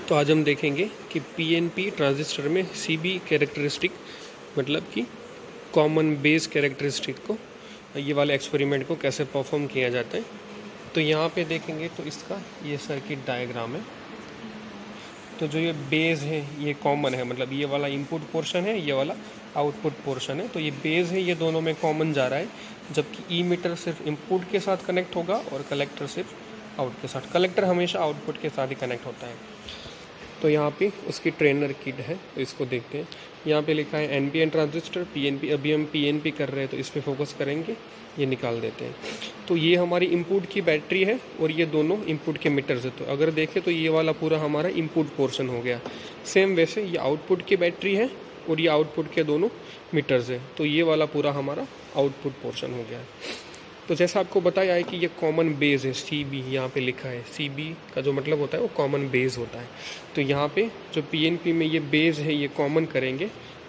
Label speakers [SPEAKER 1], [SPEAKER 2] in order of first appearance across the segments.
[SPEAKER 1] तो आज हम देखेंगे कि पीएनपी ट्रांजिस्टर में सीबी कैरेक्टरिस्टिक मतलब कि कॉमन बेस कैरेक्टरिस्टिक को ये वाले एक्सपेरिमेंट को कैसे परफॉर्म किया जाता है। तो यहाँ पे देखेंगे तो इसका ये सर्किट डायग्राम है। तो जो ये बेस है ये कॉमन है, मतलब ये वाला इनपुट पोर्शन है, ये वाला आउटपुट पोर्शन है। तो ये बेस है, ये दोनों में कॉमन जा रहा है, जबकि ई मीटर सिर्फ इनपुट के साथ कनेक्ट होगा और कलेक्टर सिर्फ आउट के साथ। कलेक्टर हमेशा आउटपुट के साथ ही कनेक्ट होता है। तो यहाँ पे उसकी ट्रेनर किट है, तो इसको देखते हैं। यहाँ पे लिखा है एनपीएन ट्रांजिस्टर पीएनपी। अभी हम पीएनपी कर रहे हैं तो इस पर फोकस करेंगे, ये निकाल देते हैं। तो ये हमारी इनपुट की बैटरी है और ये दोनों इनपुट के मीटर्स है। तो अगर देखें तो ये वाला पूरा हमारा इनपुट पोर्शन हो गया। सेम वैसे ये आउटपुट की बैटरी है और ये आउटपुट के दोनों मीटर्स है। तो ये वाला पूरा हमारा आउटपुट पोर्शन हो गया है। तो जैसा आपको बताया है कि ये कॉमन बेस है, सी बी यहाँ पे लिखा है। सी बी का जो मतलब होता है वो कॉमन बेस होता है। तो यहाँ पे जो पीएनपी में ये बेस है ये कॉमन करेंगे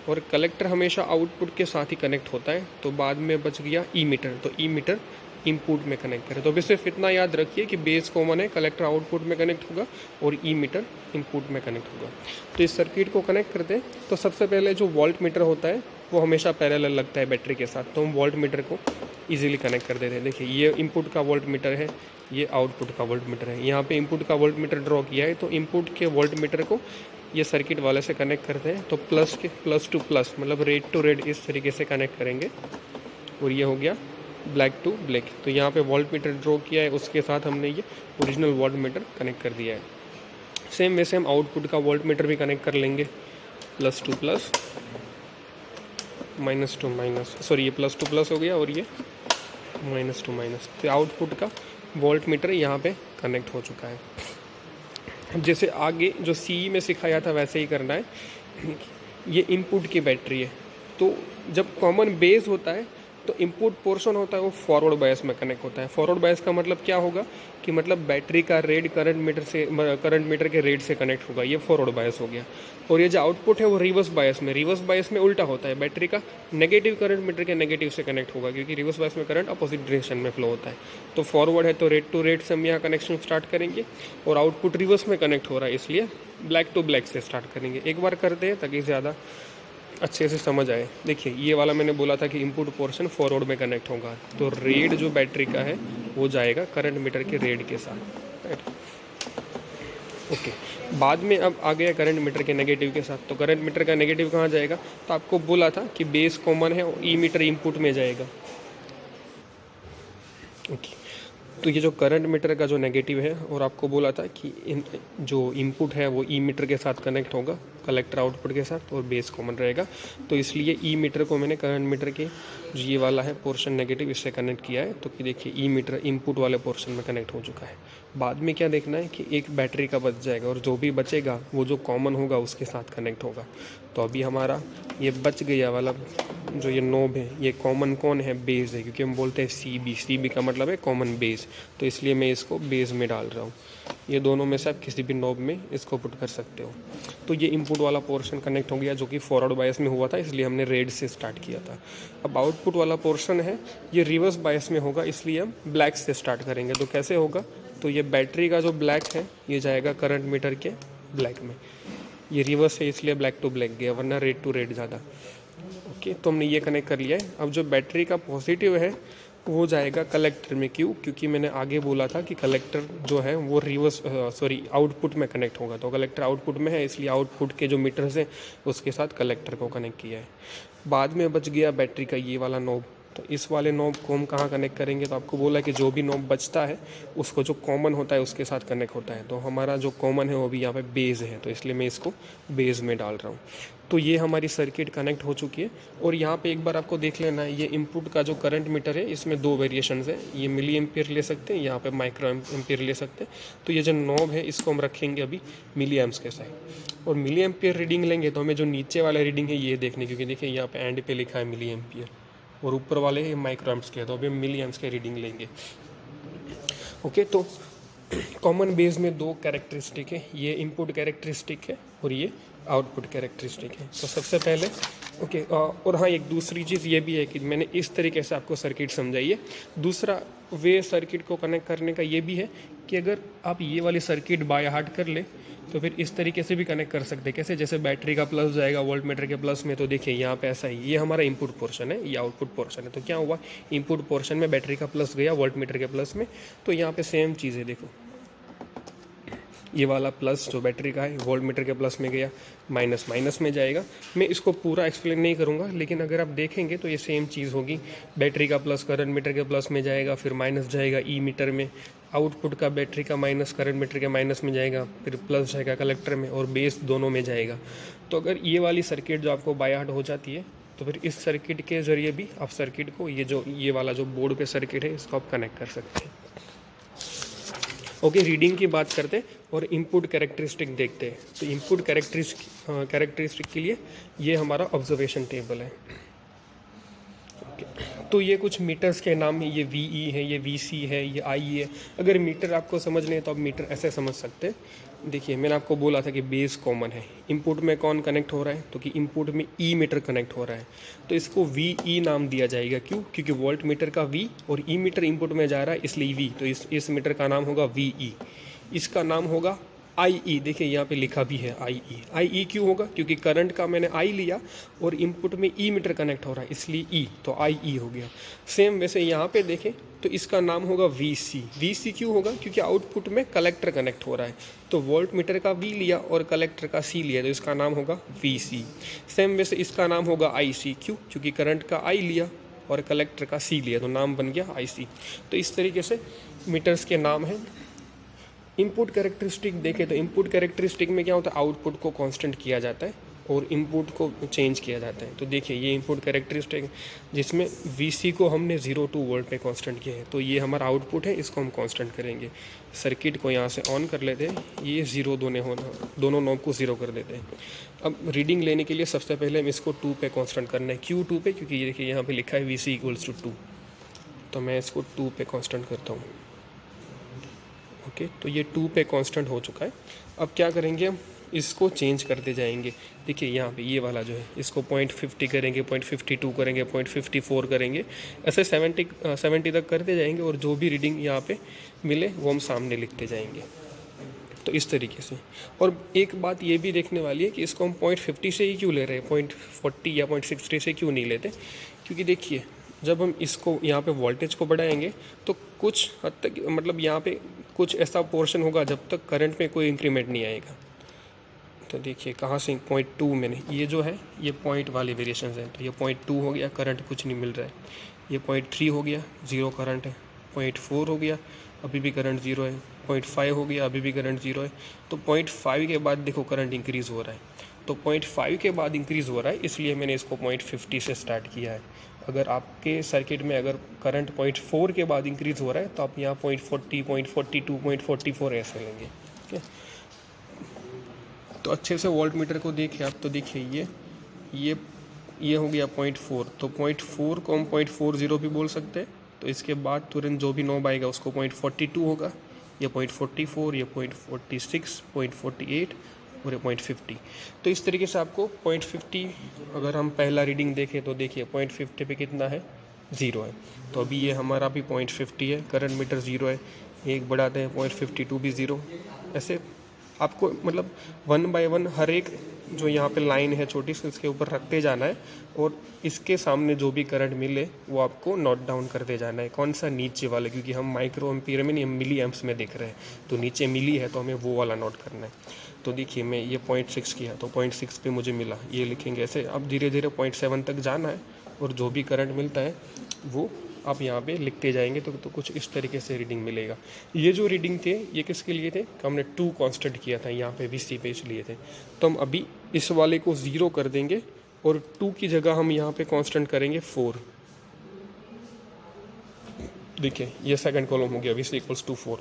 [SPEAKER 1] और कलेक्टर हमेशा आउटपुट के साथ ही कनेक्ट होता है। तो बाद में बच गया ई मीटर, तो ई मीटर इनपुट में कनेक्ट करें। तो अभी सिर्फ इतना याद रखिए कि बेस कॉमन है, कलेक्टर आउटपुट में कनेक्ट होगा और ई मीटर इनपुट में कनेक्ट होगा। तो इस सर्किट को कनेक्ट करते हैं। तो सबसे पहले जो वोल्ट मीटर होता है वो हमेशा पैरेलल लगता है बैटरी के साथ, तो हम वोल्ट मीटर को इजीली कनेक्ट कर देते हैं। देखिए ये इनपुट का वोल्ट मीटर है, ये आउटपुट का वोल्ट मीटर है। यहाँ पे इनपुट का वोल्ट मीटर ड्रॉ किया है, तो इनपुट के वोल्ट मीटर को ये सर्किट वाले से कनेक्ट करते हैं। तो प्लस टू प्लस मतलब रेड टू रेड इस तरीके से कनेक्ट करेंगे और ये हो गया ब्लैक टू ब्लैक। तो यहाँ पे वोल्ट मीटर ड्रॉ किया है, उसके साथ हमने ये ओरिजिनल वोल्ट मीटर कनेक्ट कर दिया है। सेम वैसे हम आउटपुट का वोल्ट मीटर भी कनेक्ट कर लेंगे, plus two plus minus two minus, sorry ये प्लस टू प्लस हो गया और ये माइनस टू माइनस। तो आउटपुट का वोल्ट मीटर यहाँ पे कनेक्ट हो चुका है। जैसे आगे जो सी में सिखाया था वैसे ही करना है। ये इनपुट की बैटरी है, तो जब कॉमन बेस होता है तो इनपुट पोर्शन होता है वो फॉरवर्ड बायस में कनेक्ट होता है। फॉरवर्ड बायस का मतलब क्या होगा कि मतलब बैटरी का रेड करंट मीटर के रेड से कनेक्ट होगा, ये फॉरवर्ड बायस हो गया। और ये जो आउटपुट है वो रिवर्स बायस में उल्टा होता है, बैटरी का नेगेटिव करंट मीटर के नेगेटिव से कनेक्ट होगा, क्योंकि रिवर्स बायस में करंट अपोजिट डायरेक्शन में फ्लो होता है। तो फॉरवर्ड है तो रेड टू रेड से हम यहाँ कनेक्शन स्टार्ट करेंगे, और आउटपुट रिवर्स में कनेक्ट हो रहा है इसलिए ब्लैक टू ब्लैक से स्टार्ट करेंगे। एक बार करते हैं ताकि ज़्यादा अच्छे से समझ आए। देखिए ये वाला मैंने बोला था कि इनपुट पोर्शन फॉरवर्ड में कनेक्ट होगा, तो रेड जो बैटरी का है वो जाएगा करंट मीटर के रेड के साथ, राइट। ओके, बाद में अब आ गया करंट मीटर के नेगेटिव के साथ। तो करंट मीटर का नेगेटिव कहाँ जाएगा? तो आपको बोला था कि बेस कॉमन है और ई मीटर इनपुट में जाएगा। ओके, तो ये जो करंट मीटर का जो नेगेटिव है, और आपको बोला था कि जो इनपुट है वो ई मीटर के साथ कनेक्ट होगा, कलेक्टर आउटपुट के साथ, और बेस कॉमन रहेगा। तो इसलिए ई मीटर को मैंने करंट मीटर के जो ये वाला है पोर्शन नेगेटिव इससे कनेक्ट किया है। तो कि देखिए ई मीटर इनपुट वाले पोर्शन में कनेक्ट हो चुका है। बाद में क्या देखना है कि एक बैटरी का बच जाएगा और जो भी बचेगा वो जो कॉमन होगा उसके साथ कनेक्ट होगा। तो अभी हमारा ये बच गया वाला जो ये नोब है, ये कॉमन कौन है? बेस है, क्योंकि हम बोलते हैं सी बी का मतलब है कॉमन बेस। तो इसलिए मैं इसको बेस में डाल रहा हूँ। ये दोनों में से आप किसी भी नोब में इसको पुट कर सकते हो। तो ये इनपुट वाला पोर्शन कनेक्ट हो गया, जो कि फॉरवर्ड बायस में हुआ था, इसलिए हमने रेड से स्टार्ट किया था। अब आउटपुट वाला पोर्शन है ये रिवर्स बायस में होगा, इसलिए हम ब्लैक से स्टार्ट करेंगे। तो कैसे होगा? तो ये बैटरी का जो ब्लैक है ये जाएगा करंट मीटर के ब्लैक में। ये रिवर्स है इसलिए ब्लैक टू ब्लैक गया, वरना रेड टू रेड ज़्यादा। ओके, तो हमने ये कनेक्ट कर लिया है। अब जो बैटरी का पॉजिटिव है वो जाएगा कलेक्टर में। क्यों? क्योंकि मैंने आगे बोला था कि कलेक्टर जो है वो आउटपुट में कनेक्ट होगा। तो कलेक्टर आउटपुट में है इसलिए आउटपुट के जो मीटर्स हैं उसके साथ कलेक्टर को कनेक्ट किया है। बाद में बच गया बैटरी का ये वाला नोब। तो इस वाले नोब को हम कहाँ कनेक्ट करेंगे? तो आपको बोला कि जो भी नोब बचता है उसको जो कॉमन होता है उसके साथ कनेक्ट होता है। तो हमारा जो कॉमन है वो भी यहाँ पे बेस है, तो इसलिए मैं इसको बेस में डाल रहा हूँ। तो ये हमारी सर्किट कनेक्ट हो चुकी है। और यहाँ पे एक बार आपको देख लेना है, ये इनपुट का जो करंट मीटर है इसमें दो वेरिएशंस है। ये मिली एम्पियर ले सकते हैं, यहाँ पे माइक्रो एम्पियर ले सकते हैं। तो ये जो नॉब है इसको हम रखेंगे अभी मिली एम्प्स के साथ, और मिली एम्पियर रीडिंग लेंगे तो हमें जो नीचे वाला रीडिंग है ये देखने, क्योंकि देखिए यहाँ पे एंड पे लिखा है मिली एम्पियर और ऊपर वाले माइक्रो एम्प्स के। तो अभी हम मिली एम्प्स के रीडिंग लेंगे। ओके, तो कॉमन बेस में दो कैरेक्टरिस्टिक है, ये इनपुट कैरेक्टरिस्टिक है और ये आउटपुट कैरेक्टरिस्टिक है। तो सबसे पहले ओके, और हाँ एक दूसरी चीज़ ये भी है कि मैंने इस तरीके से आपको सर्किट समझाई है। दूसरा वे सर्किट को कनेक्ट करने का ये भी है कि अगर आप ये वाली सर्किट बाय हार्ट कर ले तो फिर इस तरीके से भी कनेक्ट कर सकते हैं। कैसे? जैसे बैटरी का प्लस जाएगा वोल्ट मीटर के प्लस में, तो देखिए यहाँ पे ऐसा ही, ये हमारा इनपुट पोर्शन है, ये आउटपुट पोर्शन है। तो क्या हुआ, इनपुट पोर्शन में बैटरी का प्लस गया वोल्ट मीटर के प्लस में, तो यहाँ पे सेम चीज़ है। देखो ये वाला प्लस जो बैटरी का है वोल्ट मीटर के प्लस में गया, माइनस माइनस में जाएगा। मैं इसको पूरा एक्सप्लेन नहीं करूँगा, लेकिन अगर आप देखेंगे तो ये सेम चीज़ होगी। बैटरी का प्लस करंट मीटर के प्लस में जाएगा, फिर माइनस जाएगा ई मीटर में। आउटपुट का बैटरी का माइनस करंट मीटर के माइनस में जाएगा, फिर प्लस जाएगा कलेक्टर में, और बेस दोनों में जाएगा। तो अगर ये वाली सर्किट जो आपको बाय हार्ट हो जाती है, तो फिर इस सर्किट के ज़रिए भी आप सर्किट को, ये वाला जो बोर्ड पे सर्किट है, इसको आप कनेक्ट कर सकते हैं। ओके, रीडिंग की बात करते हैं और इनपुट कैरेक्टरिस्टिक देखते हैं। तो इनपुट कैरेक्टरिस्टिक के लिए ये हमारा ऑब्जर्वेशन टेबल है। ओके, तो ये कुछ मीटर्स के नाम है, ये VE है, ये VC है, ये IE है। अगर मीटर आपको समझने हैं तो आप मीटर ऐसे समझ सकते हैं। देखिए मैंने आपको बोला था कि बेस कॉमन है, इनपुट में कौन कनेक्ट हो रहा है, तो कि इनपुट में ई मीटर कनेक्ट हो रहा है, तो इसको VE नाम दिया जाएगा। क्यों? क्योंकि वोल्ट मीटर का V और ई मीटर इनपुट में जा रहा है, इसलिए V। तो इस मीटर का नाम होगा VE, इसका नाम होगा IE। देखिए यहाँ पे लिखा भी है IE क्यों होगा? क्योंकि करंट का मैंने I लिया और इनपुट में ई मीटर कनेक्ट हो रहा है, इसलिए E, तो IE हो गया। सेम वैसे यहाँ पे देखें तो इसका नाम होगा VC क्यों होगा? क्योंकि आउटपुट में कलेक्टर कनेक्ट हो रहा है, तो वोल्ट मीटर का V लिया और कलेक्टर का C लिया, तो इसका नाम होगा VC। सेम वैसे इसका नाम होगा IC क्यों? क्योंकि करंट का I लिया और कलेक्टर का C लिया, तो नाम बन गया IC। तो इस तरीके से मीटर्स के नाम हैं। इनपुट कैरेक्टरिस्टिक देखें तो इनपुट कैरेक्टरिस्टिक में क्या होता है, आउटपुट को कांस्टेंट किया जाता है और इनपुट को चेंज किया जाता है। तो देखिए ये इनपुट कैरेक्टरिस्टिक जिसमें VC को हमने 0 to वोल्ट पे कांस्टेंट किया है, तो ये हमारा आउटपुट है, इसको हम कांस्टेंट करेंगे। सर्किट को यहाँ से ऑन कर लेते हैं, ये 0 दोनों नॉब को 0 कर देते हैं। अब रीडिंग लेने के लिए सबसे पहले हम इसको 2 पे कांस्टेंट करना है। क्यों 2 पे? क्योंकि ये देखिए यहाँ पर लिखा है VC = 2, तो मैं इसको 2 पे कांस्टेंट करता हूँ। ओके, तो ये 2 पे कांस्टेंट हो चुका है। अब क्या करेंगे, हम इसको चेंज करते जाएंगे। देखिए यहाँ पे ये वाला जो है, इसको 0.50 करेंगे, 0.52 करेंगे, 0.54 करेंगे, ऐसे 70 तक करते जाएंगे, और जो भी रीडिंग यहाँ पे मिले वो हम सामने लिखते जाएंगे। तो इस तरीके से। और एक बात ये भी देखने वाली है कि इसको हम 0.50 से ही क्यों ले रहे हैं, 0.40 या 0.60 से क्यों नहीं लेते? क्योंकि देखिए जब हम इसको यहाँ पे वोल्टेज को बढ़ाएंगे तो कुछ हद तक, मतलब यहाँ पे कुछ ऐसा पोर्शन होगा जब तक करंट में कोई इंक्रीमेंट नहीं आएगा। तो देखिए कहाँ से 0.2 मैंने, ये जो है ये पॉइंट वाले वेरिएशन हैं, तो ये 0.2 हो गया, करंट कुछ नहीं मिल रहा है। ये 0.3 हो गया, 0 करंट है। 0.4 हो गया, अभी भी करंट 0 है। 0.5 हो गया, अभी भी करंट 0 है। तो 0.5 के बाद देखो करंट इंक्रीज़ हो रहा है, तो 0.5 के बाद इंक्रीज़ हो रहा है, इसलिए मैंने इसको 0.50 से स्टार्ट किया है। अगर आपके सर्किट में अगर करंट 0.4 के बाद इंक्रीज़ हो रहा है तो आप यहाँ 0.40, 0.42, 0.44 ऐसे लेंगे। ठीक है, तो अच्छे से वोल्ट मीटर को देखिए आप, तो देखिए ये हो गया 0.4, तो 0.4 को हम 0.40 भी बोल सकते हैं। तो इसके बाद तुरंत जो भी नॉब आएगा उसको 0.42 होगा, ये 0.44, ये 0.46, 0.48 और ये 0.50। तो इस तरीके से आपको 0.50, अगर हम पहला रीडिंग देखें तो देखिए 0.50 पे कितना है, 0 है। तो अभी ये हमारा भी 0.50 है, करंट मीटर 0 है। एक बढ़ाते हैं 0.52 भी 0। ऐसे आपको मतलब 1 by 1 हर एक जो यहाँ पे लाइन है छोटी सी, इसके ऊपर रखते जाना है, और इसके सामने जो भी करंट मिले वो आपको नोट डाउन करते जाना है। कौन सा? नीचे वाला, क्योंकि हम माइक्रो एम्पीयर में नहीं, हम मिली एम्प्स में देख रहे हैं, तो नीचे मिली है तो हमें वो वाला नोट करना है। तो देखिए मैं ये 0.6 किया, तो 0.6 पे मुझे मिला, ये लिखेंगे ऐसे। अब धीरे धीरे 0.7 तक जाना है, और जो भी करंट मिलता है वो आप यहाँ पे लिखते जाएंगे, तो कुछ इस तरीके से रीडिंग मिलेगा। ये जो रीडिंग थे ये किसके लिए थे? हमने 2 कांस्टेंट किया था यहाँ पे VC पे, इसलिए थे। तो हम अभी इस वाले को 0 कर देंगे, और 2 की जगह हम यहाँ पे कांस्टेंट करेंगे 4। देखिए ये सेकंड कॉलम हो गया, VC = 4।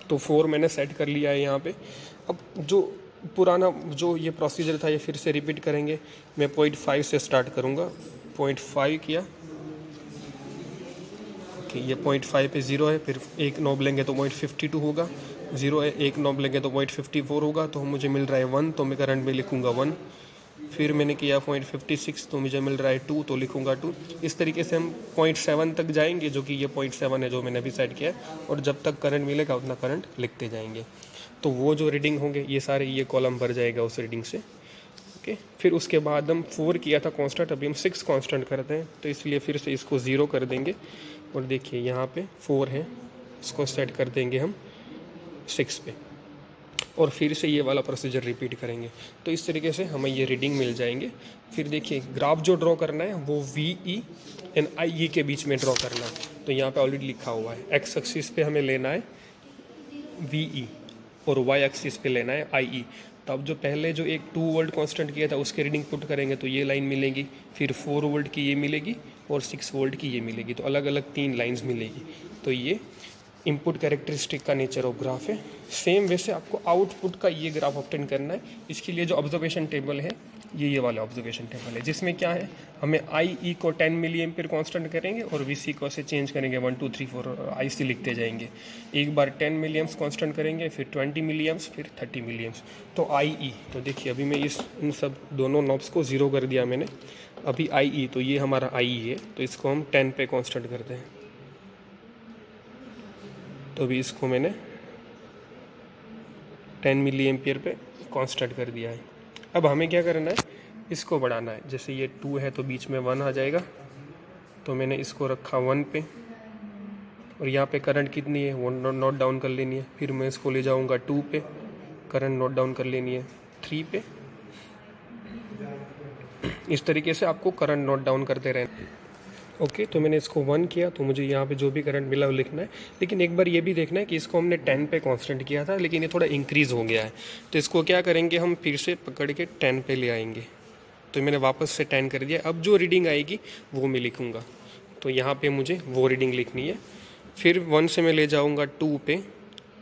[SPEAKER 1] तो 4 मैंने सेट कर लिया है यहाँ पे। अब जो पुराना जो ये प्रोसीजर था ये फिर से रिपीट करेंगे। मैं 0.5 से स्टार्ट करूँगा, 0.5 किया, ये 0.5 पे 0 है, फिर एक नॉब लेंगे तो 0.52 होगा, 0 है, एक नॉब लेंगे तो 0.54 होगा, तो मुझे मिल रहा है 1, तो मैं करंट में लिखूँगा 1। फिर मैंने किया 0.56, तो मुझे मिल रहा है 2, तो लिखूँगा 2। इस तरीके से हम 0.7 तक जाएंगे, जो कि ये 0.7 है जो मैंने अभी सेट किया है, और जब तक करंट मिलेगा उतना करंट लिखते जाएंगे। तो वो जो रीडिंग होंगे ये सारे ये कॉलम भर जाएगा उस रीडिंग से। ओके, फिर उसके बाद हम 4 किया था कांस्टेंट, अभी हम 6 कांस्टेंट करते हैं, तो इसलिए फिर से इसको 0 कर देंगे और देखिए यहाँ पे 4 है, इसको सेट कर देंगे हम 6 पे और फिर से ये वाला प्रोसीजर रिपीट करेंगे। तो इस तरीके से हमें ये रीडिंग मिल जाएंगे। फिर देखिए ग्राफ जो ड्रॉ करना है वो VE एंड IE के बीच में ड्रॉ करना है। तो यहाँ पे ऑलरेडी लिखा हुआ है, एक्स एक्सिस पे हमें लेना है VE और वाई एक्सिस पे लेना है IE। तो अब जो पहले जो एक 2 वोल्ट कांस्टेंट किया था उसके रीडिंग पुट करेंगे तो ये लाइन मिलेगी, फिर 4 वोल्ट की ये मिलेगी और 6 वोल्ट की ये मिलेगी, तो अलग अलग 3 लाइंस मिलेगी। तो ये इनपुट कैरेक्टरिस्टिक का नेचर ऑफ ग्राफ है। सेम वैसे आपको आउटपुट का ये ग्राफ ऑब्टेन करना है। इसके लिए जो ऑब्जर्वेशन टेबल है ये वाला ऑब्जर्वेशन टेबल है, जिसमें क्या है, हमें IE को 10 मिली एम्पियर कॉन्स्टेंट करेंगे और VC को ऐसे चेंज करेंगे 1 2 3 4 IC लिखते जाएंगे। एक बार 10 मिली एम्प्स कॉन्स्टेंट करेंगे, फिर 20 मिली एम्प्स, फिर 30 मिली एम्प्स। तो IE, तो देखिए अभी मैं इन सब दोनों नॉब्स को 0 कर दिया मैंने। अभी IE, तो ये हमारा IE है, तो इसको हम 10 पे कॉन्स्टेंट करते हैं। तो अभी इसको मैंने 10 मिली एम्पियर पे कांस्टेंट कर दिया है। अब हमें क्या करना है, इसको बढ़ाना है। जैसे ये 2 है तो बीच में 1 आ जाएगा, तो मैंने इसको रखा 1 पे और यहाँ पे करंट कितनी है वो नोट डाउन कर लेनी है। फिर मैं इसको ले जाऊँगा 2 पे, करंट नोट डाउन कर लेनी है 3 पे। इस तरीके से आपको करंट नोट डाउन करते रहना। ओके, तो मैंने इसको 1 किया, तो मुझे यहाँ पे जो भी करंट मिला वो लिखना है। लेकिन एक बार ये भी देखना है कि इसको हमने 10 पे कांस्टेंट किया था, लेकिन ये थोड़ा इंक्रीज़ हो गया है। तो इसको क्या करेंगे, हम फिर से पकड़ के 10 पे ले आएंगे। तो मैंने वापस से 10 कर दिया। अब जो रीडिंग आएगी वो मैं लिखूँगा, तो यहाँ पे मुझे वो रीडिंग लिखनी है। फिर 1 से मैं ले जाऊँगा 2 पे,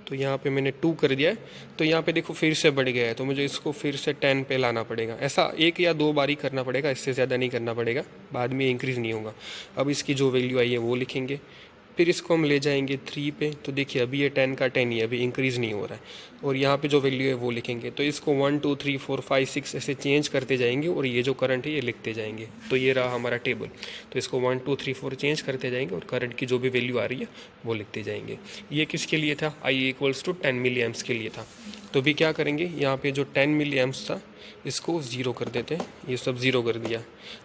[SPEAKER 1] तो यहाँ पे मैंने 2 कर दिया है। तो यहाँ पे देखो फिर से बढ़ गया है, तो मुझे इसको फिर से 10 पे लाना पड़ेगा। ऐसा 1 या 2 बार ही करना पड़ेगा, इससे ज़्यादा नहीं करना पड़ेगा, बाद में इंक्रीज़ नहीं होगा। अब इसकी जो वैल्यू आई है वो लिखेंगे। फिर इसको हम ले जाएंगे 3 पे, तो देखिए अभी ये 10 का 10 ही है, अभी इंक्रीज़ नहीं हो रहा है। और यहाँ पे जो वैल्यू है वो लिखेंगे। तो इसको 1 2 3 4 5 6 ऐसे चेंज करते जाएंगे और ये जो करंट है ये लिखते जाएंगे। तो ये रहा हमारा टेबल। तो इसको 1 2 3 4 चेंज करते जाएंगे और करंट की जो भी वैल्यू आ रही है वो लिखते जाएंगे। ये किसके लिए था, IE = 10 मिली एम्प्स के लिए था। तो भी क्या करेंगे, यहाँ पे जो 10 मिली एम्प्स था इसको 0 कर देते हैं, ये सब 0 कर दिया।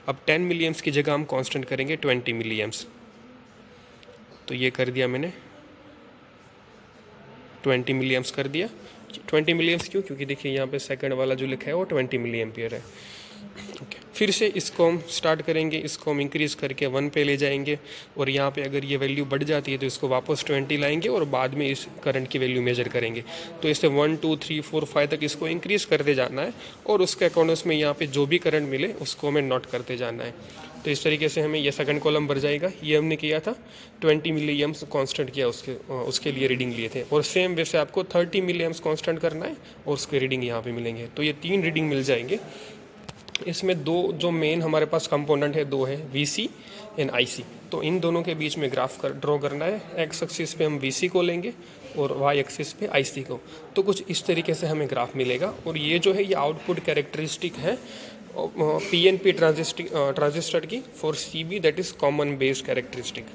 [SPEAKER 1] अब 10 मिली एम्प्स की जगह हम कांस्टेंट करेंगे 20 मिली एम्प्स। तो ये कर दिया मैंने, 20 मिली एम्प्स कर दिया। 20 मिली एम्प्स क्यों, क्योंकि देखिए यहाँ पे सेकंड वाला जो लिखा है वो 20 मिली एम्पियर है। ओके, फिर से इसको हम स्टार्ट करेंगे, इसको हम इंक्रीज़ करके 1 पे ले जाएंगे और यहाँ पे अगर ये वैल्यू बढ़ जाती है तो इसको वापस 20 लाएंगे और बाद में इस करंट की वैल्यू मेजर करेंगे। तो इससे 1 2 3 4 5 तक इसको इंक्रीज़ करते जाना है और उसके अकॉर्डिंग में यहाँ पे जो भी करंट मिले उसको हमें नोट करते जाना है। तो इस तरीके से हमें ये सेकंड कॉलम भर जाएगा। ये हमने किया था 20 मिली एम्प्स कांस्टेंट किया, उसके लिए रीडिंग लिए थे। और सेम वैसे आपको 30 मिली एम्प्स कांस्टेंट करना है और उसके रीडिंग यहाँ पे मिलेंगे। तो ये 3 रीडिंग मिल जाएंगे। इसमें 2 जो मेन हमारे पास कंपोनेंट है 2 है, VC एंड IC। तो इन दोनों के बीच में ग्राफ ड्रॉ करना है। एक्स एक्सिस पे हम VC को लेंगे और वाई एक्सिस पे IC को। तो कुछ इस तरीके से हमें ग्राफ मिलेगा। और ये जो है ये आउटपुट कैरेक्टरिस्टिक है PNP ट्रांजिस्टर की for CB, that is common base characteristic.